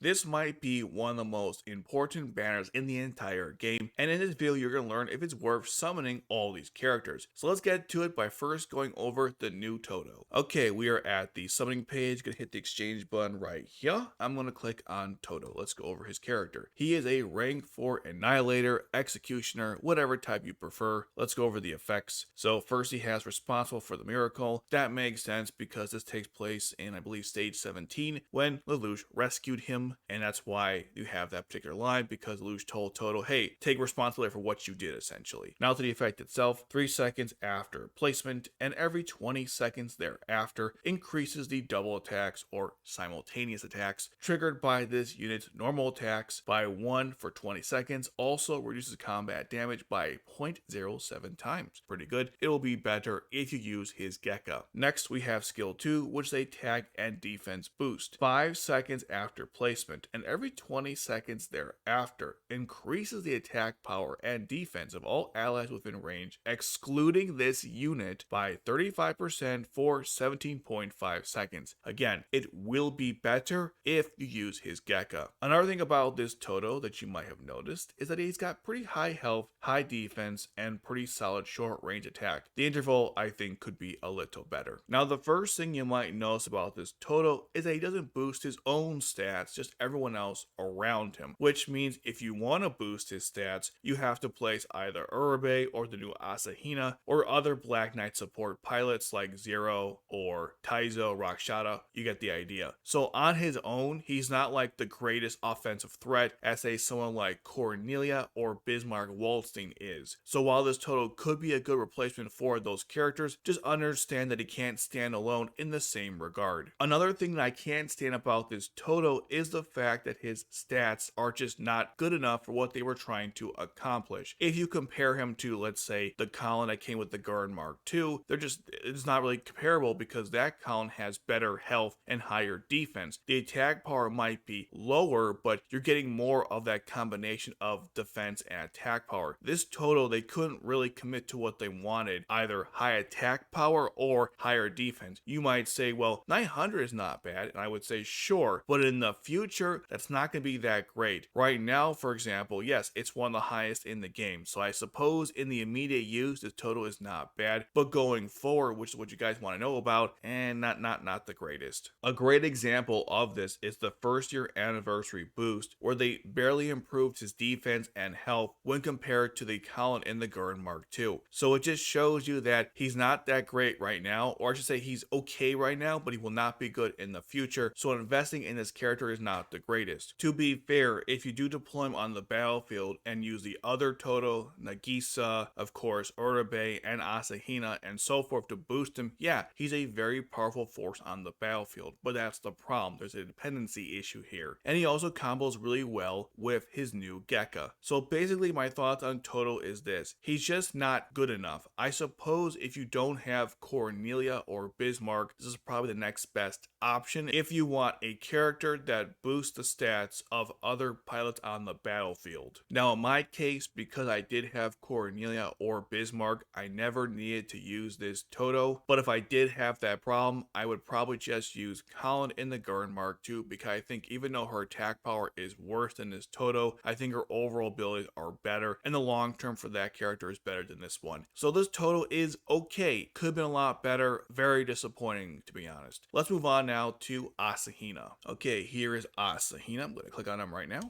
This might be one of the most important banners in the entire game, and in this video you're going to learn if it's worth summoning all these characters. So let's get to it by first going over the new Tohdoh. Okay, we are at the summoning page, going to hit the exchange button right here. I'm going to click on Tohdoh. Let's go over his character. He is a rank 4 Annihilator, Executioner, whatever type you prefer. Let's go over the effects. So first he has Responsible for the Miracle. That makes sense because this takes place in, I believe, stage 17 when Lelouch rescued him, and that's why you have that particular line, because Lelouch told Tohdoh, hey, take responsibility for what you did, essentially. Now to the effect itself, 3 seconds after placement and every 20 seconds thereafter increases the double attacks or simultaneous attacks triggered by this unit's normal attacks by 1 for 20 seconds. Also reduces combat damage by 0.07 times. Pretty good. It will be better if you use his Gekka. Next we have skill 2, which is a attack and defense boost. 5 seconds after placement and every 20 seconds thereafter increases the attack power and defense of all allies within range, excluding this unit, by 35% for 17.5 seconds. Again, it will be better if you use his Gekka. Another thing about this Tohdoh that you might have noticed is that he's got pretty high health, high defense, and pretty solid short range attack. The interval, I think, could be a little better. Now, the first thing you might notice about this Tohdoh is that he doesn't boost his own stats, just everyone else around him, which means if you want to boost his stats, you have to place either Opai or the new Asahina or other Black Knight support pilots like Zero or Taizo, Rakshata. You get the idea. So on his own, he's not like the greatest offensive threat as say someone like Cornelia or Bismarck Waldstein is. So while this Tohdoh could be a good replacement for those characters, just understand that he can't stand alone in the same regard. Another thing that I can't stand about this Tohdoh is the fact that his stats are just not good enough for what they were trying to accomplish. If you compare him to, let's say, the Colin that came with the Garden Mark II, it's not really comparable because that Colin has better health and higher defense. The attack power might be lower, but you're getting more of that combination of defense and attack power. This Tohdoh, they couldn't really commit to what they wanted, either high attack power or higher defense. You might say, well, 900 is not bad, and I would say sure, but in the future, that's not going to be that great. Right now, for example, yes, it's one of the highest in the game, so I suppose in the immediate use, this Tohdoh is not bad, but going forward, which is what you guys want to know about, and not the greatest. A great example of this is the first year anniversary boost, where they barely improved his defense and health when compared to the Colin in the Garden Mark II. So it just shows you that he's not that great right now, or I should say he's okay right now, but he will not be good in the future, so investing in this character is not the greatest. To be fair, if you do deploy him on the battlefield and use the other Tohdoh, Nagisa, of course, Opai, and Asahina, and so forth to boost him, yeah, he's a very powerful force on the battlefield, but that's the problem. There's a dependency issue here. And he also combos really well with his new Gekka. So basically my thoughts on Tohdoh is this: he's just not good enough. I suppose if you don't have Cornelia or Bismarck, this is probably the next best option if you want a character that boosts the stats of other pilots on the battlefield. Now in my case, because I did have Cornelia or Bismarck, I never needed to use this Tohdoh, but if I did have that problem, I would probably just use Colin in the Garden Mark II, because I think even though her attack power is worse than this Tohdoh, I think her overall abilities are better, and the long term for that character is better than this one. So this Tohdoh is okay, could have been a lot better, very disappointing to be honest. Let's move on now to Asahina. Okay, here is Asahina. I'm going to click on him right now.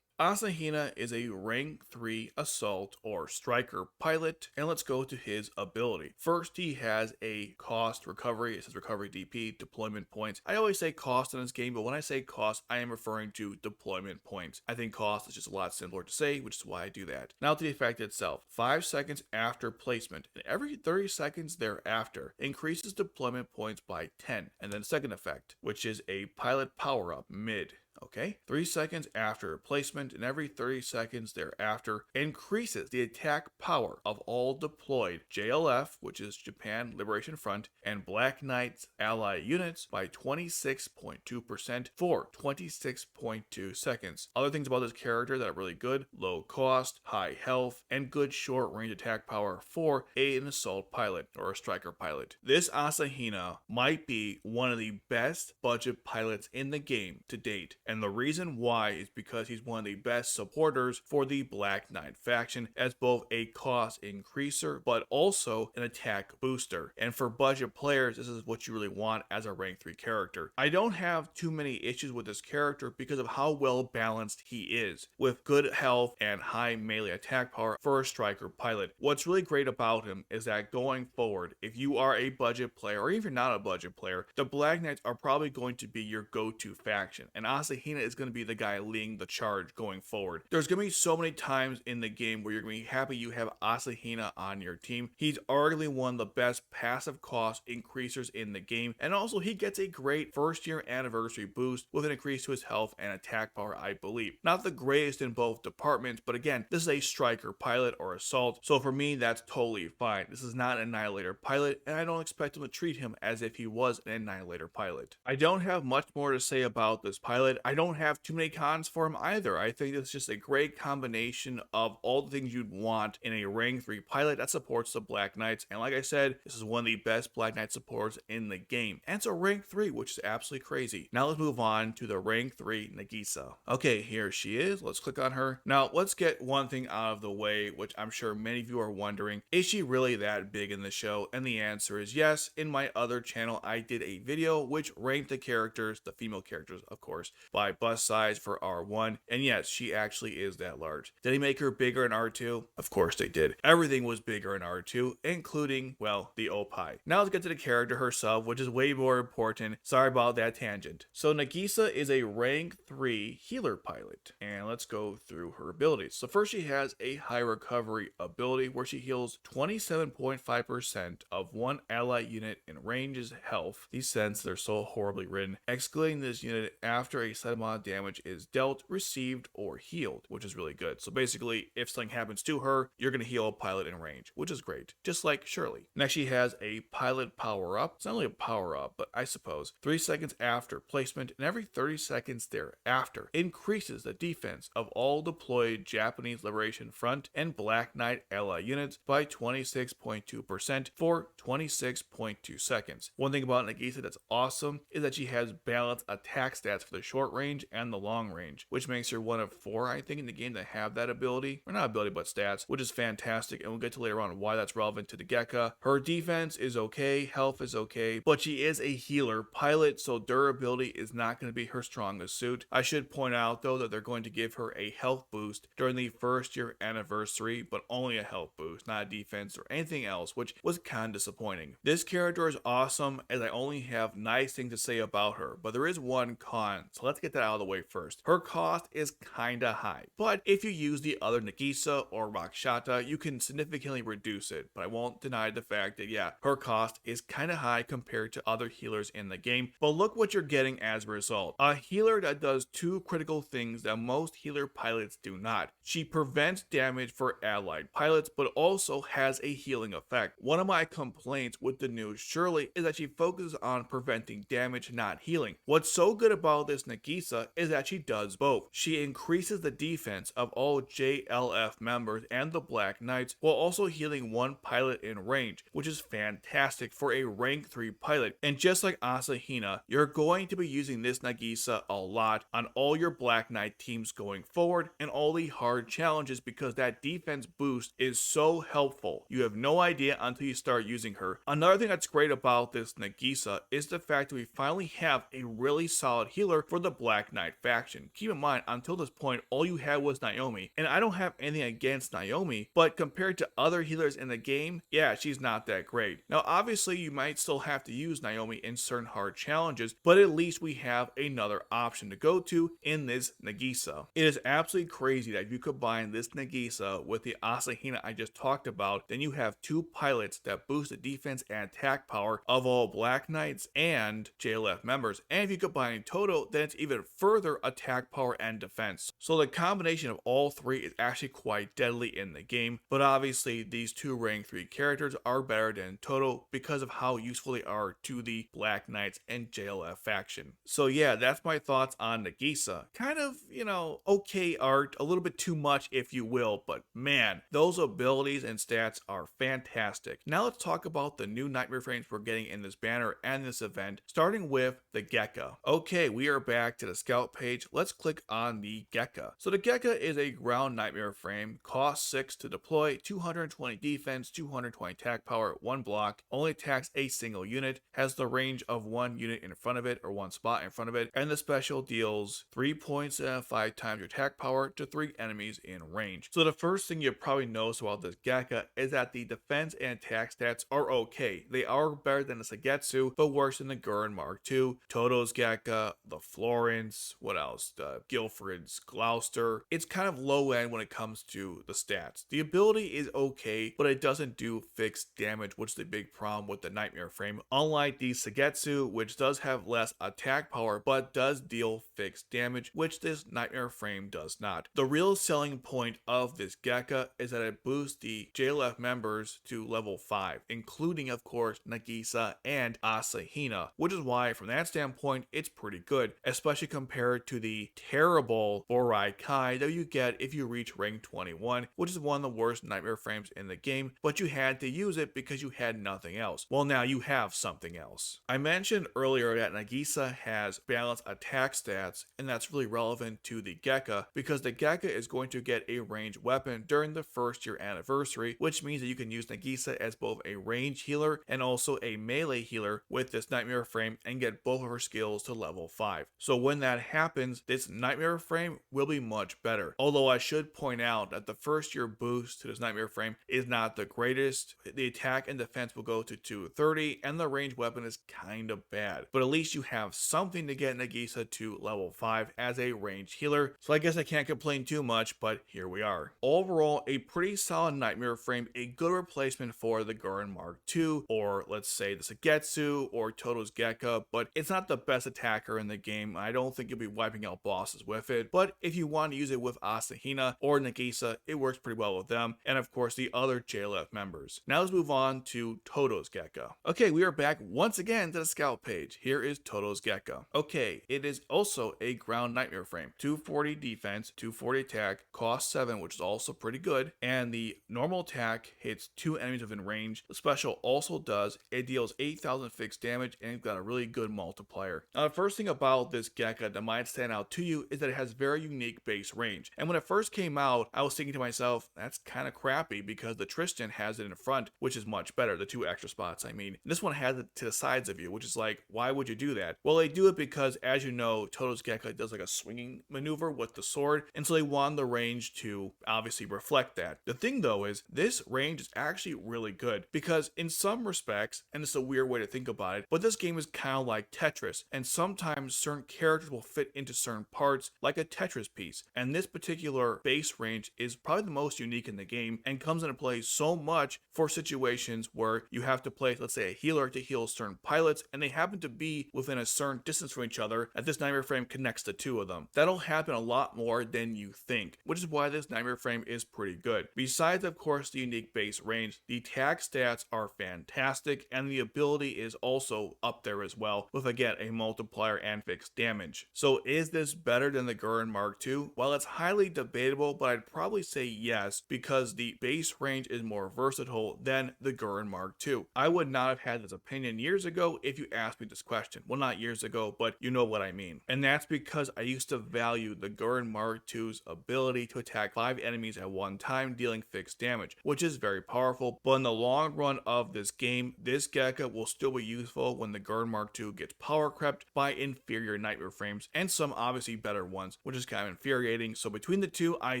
Asahina is a rank 3 assault or striker pilot, and let's go to his ability. First, he has a cost recovery. It says recovery DP, deployment points. I always say cost in this game, but when I say cost, I am referring to deployment points. I think cost is just a lot simpler to say, which is why I do that. Now to the effect itself. 5 seconds after placement and every 30 seconds thereafter increases deployment points by 10. And then second effect, which is a pilot power up mid. Okay, 3 seconds after placement and every 30 seconds thereafter increases the attack power of all deployed JLF, which is Japan Liberation Front, and Black Knight's ally units by 26.2% for 26.2 seconds. Other things about this character that are really good: low cost, high health, and good short range attack power for an assault pilot or a striker pilot. This Asahina might be one of the best budget pilots in the game to date. and the reason why is because he's one of the best supporters for the Black Knight faction as both a cost increaser but also an attack booster. And for budget players, this is what you really want as a rank 3 character. I don't have too many issues with this character because of how well balanced he is, with good health and high melee attack power for a striker pilot. What's really great about him is that going forward, if you are a budget player or even if you're not a budget player, the Black Knights are probably going to be your go-to faction, and Asahina is going to be the guy leading the charge going forward. There's going to be so many times in the game where you're going to be happy you have Asahina on your team. He's arguably one of the best passive cost increasers in the game, and also he gets a great first year anniversary boost with an increase to his health and attack power, I believe. Not the greatest in both departments, but again, this is a striker pilot or assault, so for me that's totally fine. This is not an Annihilator pilot, and I don't expect him to treat him as if he was an Annihilator pilot. I don't have much more to say about this pilot. I don't have too many cons for him either. I think it's just a great combination of all the things you'd want in a rank 3 pilot that supports the Black Knights, and like I said, this is one of the best Black Knight supports in the game, and it's a rank 3, which is absolutely crazy. Now let's move on to the rank 3 Nagisa. Okay, here she is. Let's click on her. Now let's get one thing out of the way, which I'm sure many of you are wondering, is she really that big in the show? And the answer is yes. In my other channel, I did a video which ranked the characters, the female characters of course, by bust size for R1, and yes, she actually is that large. Did he make her bigger in R2? Of course they did. Everything was bigger in R2, including, well, the Opai. Now let's get to the character herself, which is way more important. Sorry about that tangent. So Nagisa is a rank 3 healer pilot, and let's go through her abilities. So first she has a high recovery ability where she heals 27.5% of one ally unit in range's health. These sentences are so horribly written, excluding this unit after a set amount of damage is dealt, received, or healed, which is really good. So basically, if something happens to her, you're going to heal a pilot in range, which is great, just like Shirley. Next, she has a pilot power up. It's not really a power up, but I suppose 3 seconds after placement and every 30 seconds thereafter increases the defense of all deployed Japanese Liberation Front and Black Knight ally units by 26.2% for 26.2 seconds. One thing about Nagisa that's awesome is that she has balanced attack stats for the short range and the long range, which makes her one of 4, I think, in the game that have that ability, or not ability, but stats, which is fantastic, and we'll get to later on why that's relevant to the Gekka. Her defense is okay, health is okay, but she is a healer pilot, so durability is not going to be her strongest suit. I should point out though that they're going to give her a health boost during the first year anniversary, but only a health boost, not a defense or anything else, which was kind of disappointing. This character is awesome, as I only have nice things to say about her, but there is one con, so let's get that out of the way first. Her cost is kinda high, but if you use the other Nagisa or Rakshata, you can significantly reduce it, but I won't deny the fact that yeah, her cost is kinda high compared to other healers in the game, but look what you're getting as a result. A healer that does 2 critical things that most healer pilots do not. She prevents damage for allied pilots, but also has a healing effect. One of my complaints with the new Shirley is that she focuses on preventing damage, not healing. What's so good about this Nagisa is that she does both. She increases the defense of all JLF members and the Black Knights while also healing one pilot in range, which is fantastic for a rank 3 pilot. And just like Asahina, you're going to be using this Nagisa a lot on all your Black Knight teams going forward and all the hard challenges because that defense boost is so helpful. You have no idea until you start using her. Another thing that's great about this Nagisa is the fact that we finally have a really solid healer for the Black Knight faction. Keep in mind, until this point, all you had was Naomi, and I don't have anything against Naomi, but compared to other healers in the game, yeah, she's not that great. Now, obviously, you might still have to use Naomi in certain hard challenges, but at least we have another option to go to in this Nagisa. It is absolutely crazy that if you combine this Nagisa with the Asahina I just talked about, then you have 2 pilots that boost the defense and attack power of all Black Knights and JLF members. And if you combine Tohdoh, then it's even further attack power and defense. So the combination of all 3 is actually quite deadly in the game, but obviously these 2 rank 3 characters are better than Tohdoh because of how useful they are to the Black Knights and JLF faction. So yeah, that's my thoughts on Nagisa. Kind of, you know, okay art, a little bit too much if you will, but man, those abilities and stats are fantastic. Now let's talk about the new nightmare frames we're getting in this banner and this event, starting with the Gekka. Okay, we are back back to the scout page, let's click on the Gekka. So the Gekka is a ground nightmare frame, costs 6 to deploy, 220 defense, 220 attack power, 1 block, only attacks a single unit, has the range of 1 unit in front of it or 1 spot in front of it, and the special deals 3.75 times your attack power to 3 enemies in range. So the first thing you probably notice about this Gekka is that the defense and attack stats are okay. They are better than the Sagetsu, but worse than the Gurren Mark II, Tohdoh's Gekka, the Florence, what else? The Guilfred's Gloucester. It's kind of low end when it comes to the stats. The ability is okay, but it doesn't do fixed damage, which is the big problem with the Nightmare Frame. Unlike the Sagetsu, which does have less attack power, but does deal fixed damage, which this Nightmare Frame does not. The real selling point of this Gekka is that it boosts the JLF members to level 5, including of course Nagisa and Asahina, which is why from that standpoint it's pretty good, especially compared to the terrible Opai Kai that you get if you reach rank 21, which is one of the worst Nightmare Frames in the game, but you had to use it because you had nothing else. Well, now you have something else. I mentioned earlier that Nagisa has balanced attack stats, and that's really relevant to the Gekka because the Gekka is going to get a ranged weapon during the first year anniversary, which means that you can use Nagisa as both a range healer and also a melee healer with this Nightmare Frame and get both of her skills to level 5. So when that happens, this Nightmare Frame will be much better. Although I should point out that the first year boost to this Nightmare Frame is not the greatest. The attack and defense will go to 230 and the range weapon is kind of bad. But at least you have something to get Nagisa to level 5 as a range healer. So I guess I can't complain too much, but here we are. Overall, a pretty solid Nightmare Frame, a good replacement for the Gurren Mark II, or let's say the Sagetsu or Tohdoh's Gekka, but it's not the best attacker in the game. I don't think you'll be wiping out bosses with it, but if you want to use it with Asahina or Nagisa, it works pretty well with them, and of course the other JLF members. Now let's move on to Tohdoh's Gekka. Okay, we are back once again to the scout page. Here is Tohdoh's Gekka. Okay, it is also a ground Nightmare Frame. 240 defense, 240 attack, cost 7, which is also pretty good, and the normal attack hits 2 enemies within range. The special also does, it deals 8,000 fixed damage, and it's got a really good multiplier. Now the first thing about this Gekka that might stand out to you is that it has very unique base range, and when it first came out, I was thinking to myself, that's kind of crappy because the Tristan has it in front, which is much better, the 2 extra spots I mean. This one has it to the sides of you, which is like, why would you do that? Well, they do it because, as you know, Tohdoh's Gekka does like a swinging maneuver with the sword, and so they want the range to obviously reflect that. The thing though is, this range is actually really good, because in some respects, and it's a weird way to think about it, but this game is kind of like Tetris, and sometimes certain characters will fit into certain parts like a Tetris piece, and this particular base range is probably the most unique in the game and comes into play so much for situations where you have to play, let's say, a healer to heal certain pilots, and they happen to be within a certain distance from each other, and this Nightmare Frame connects the 2 of them. That'll happen a lot more than you think, which is why this Nightmare Frame is pretty good. Besides, of course, the unique base range, the attack stats are fantastic, and the ability is also up there as well, with again a multiplier and fixed damage. So is this better than the Gurren Mark II? Well, it's highly debatable, but I'd probably say yes, because the base range is more versatile than the Gurren Mark II. I would not have had this opinion years ago if you asked me this question. Well, not years ago, but you know what I mean. And that's because I used to value the Gurren Mark II's ability to attack 5 enemies at one time, dealing fixed damage, which is very powerful, but in the long run of this game, this Gekka will still be useful when the Gurren Mark II gets power crept by inferior Nightmare Frames, and some obviously better ones, which is kind of infuriating. So between the 2, I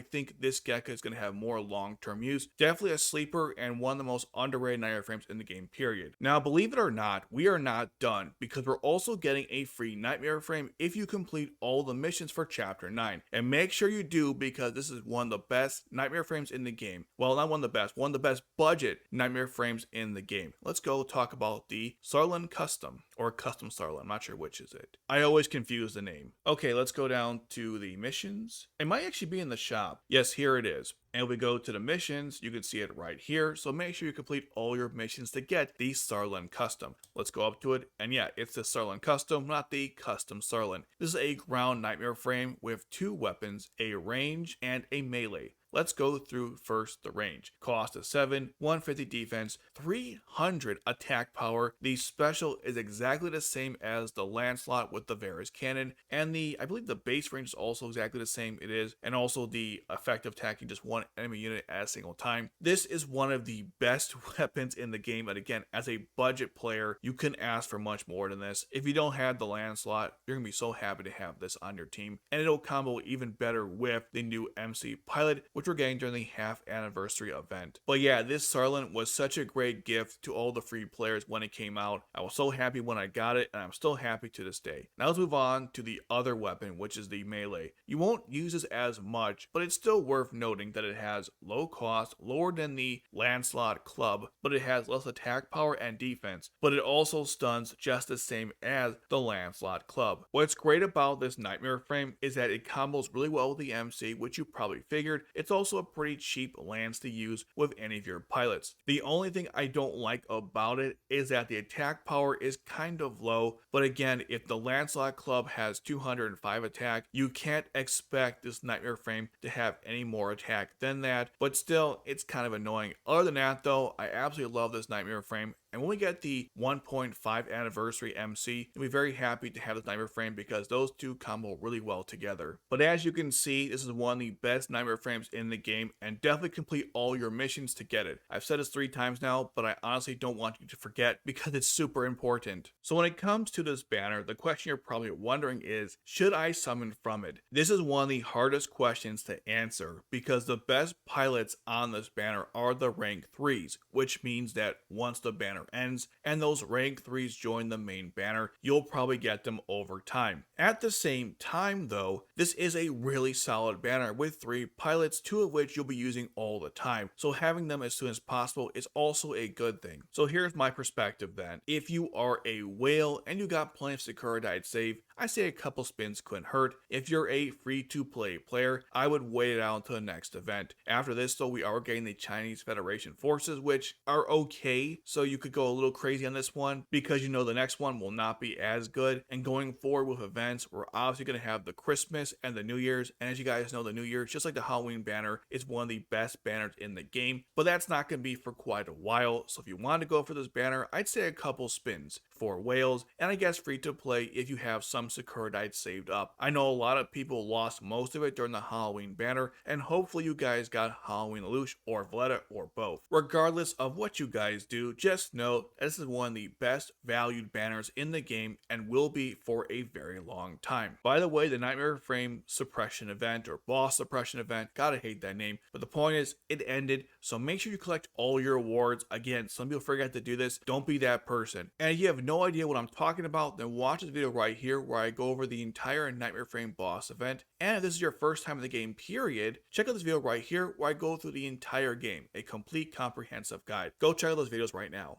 think this Gekka is going to have more long-term use. Definitely a sleeper and one of the most underrated Nightmare Frames in the game, period. Now, believe it or not, we are not done, because we're also getting a free Nightmare Frame if you complete all the missions for Chapter 9. And make sure you do, because this is one of the best Nightmare Frames in the game. Well, not one of the best budget Nightmare Frames in the game. Let's go talk about the Sutherland Custom, or Custom Sutherland, I'm not sure which is it. I always confuse the name. Okay, let's go down to the missions. It might actually be in the shop. Yes, here it is. And we go to the missions, you can see it right here, so make sure you complete all your missions to get the Sutherland Custom. Let's go up to it, and yeah, it's the Sutherland Custom, not the Custom Sutherland. This is a ground Nightmare Frame with 2 weapons, a range and a melee. Let's go through first the range. Cost is 7, 150 defense, 300 attack power. The special is exactly the same as the Lancelot with the Varus cannon, and I believe the base range is also exactly the same. It is, and also the effect of attacking just one enemy unit at a single time. This is one of the best weapons in the game, and again, as a budget player, you couldn't ask for much more than this. If you don't have the Lancelot, you're gonna be so happy to have this on your team, and it'll combo even better with the new MC pilot, which we're getting during the half anniversary event. But yeah, this Sutherland was such a great gift to all the free players when it came out. I was so happy when I got it, and I'm still happy to this day. Now let's move on to the other weapon, which is the melee. You won't use this as much, but it's still worth noting that it has low cost, lower than the Lancelot club, but it has less attack power and defense, but it also stuns just the same as the Lancelot club. What's great about this Nightmare frame is that it combos really well with the MC, which you probably figured. It's also a pretty cheap lance to use with any of your pilots. The only thing I don't like about it is that the attack power is kind of low, but again, if the Lancelot club has 205 attack, you can't expect this Nightmare frame to have any more attack than that, but still, it's kind of annoying. Other than that though, I absolutely love this Nightmare frame. And when we get the 1.5 anniversary MC, you'll be very happy to have this Nightmare frame because those two combo really well together. But as you can see, this is one of the best Nightmare frames in the game, and definitely complete all your missions to get it. I've said this 3 times now, but I honestly don't want you to forget because it's super important. So when it comes to this banner, the question you're probably wondering is, should I summon from it? This is one of the hardest questions to answer because the best pilots on this banner are the rank 3s, which means that once the banner ends and those rank 3s join the main banner, you'll probably get them over time. At the same time though, this is a really solid banner with 3 pilots, 2 of which you'll be using all the time, so having them as soon as possible is also a good thing. So here's my perspective then. If you are a whale and you got plenty of Securitized save, I say a couple spins couldn't hurt. If you're a free-to-play player, I would wait it out until the next event. After this though, we are getting the Chinese Federation forces, which are okay, so you could go a little crazy on this one because you know the next one will not be as good. And going forward with events, we're obviously going to have the Christmas and the New Year's, and as you guys know, the New Year's, just like the Halloween banner, is one of the best banners in the game, but that's not going to be for quite a while. So if you want to go for this banner, I'd say a couple spins for whales, and I guess free to play if you have some Securitized saved up. I know a lot of people lost most of it during the Halloween banner, and hopefully you guys got Halloween Lelouch or Valletta or both. Regardless of what you guys do, just know this is one of the best valued banners in the game and will be for a very long time. By the way, the Nightmare frame suppression event or boss suppression event, gotta hate that name, but the point is it ended, so make sure you collect all your awards. Again, some people forget to do this. Don't be that person. And if you have no idea what I'm talking about, then watch this video right here where I go over the entire Nightmare frame boss event. And if this is your first time in the game period, check out this video right here where I go through the entire game, a complete comprehensive guide. Go check out those videos right now.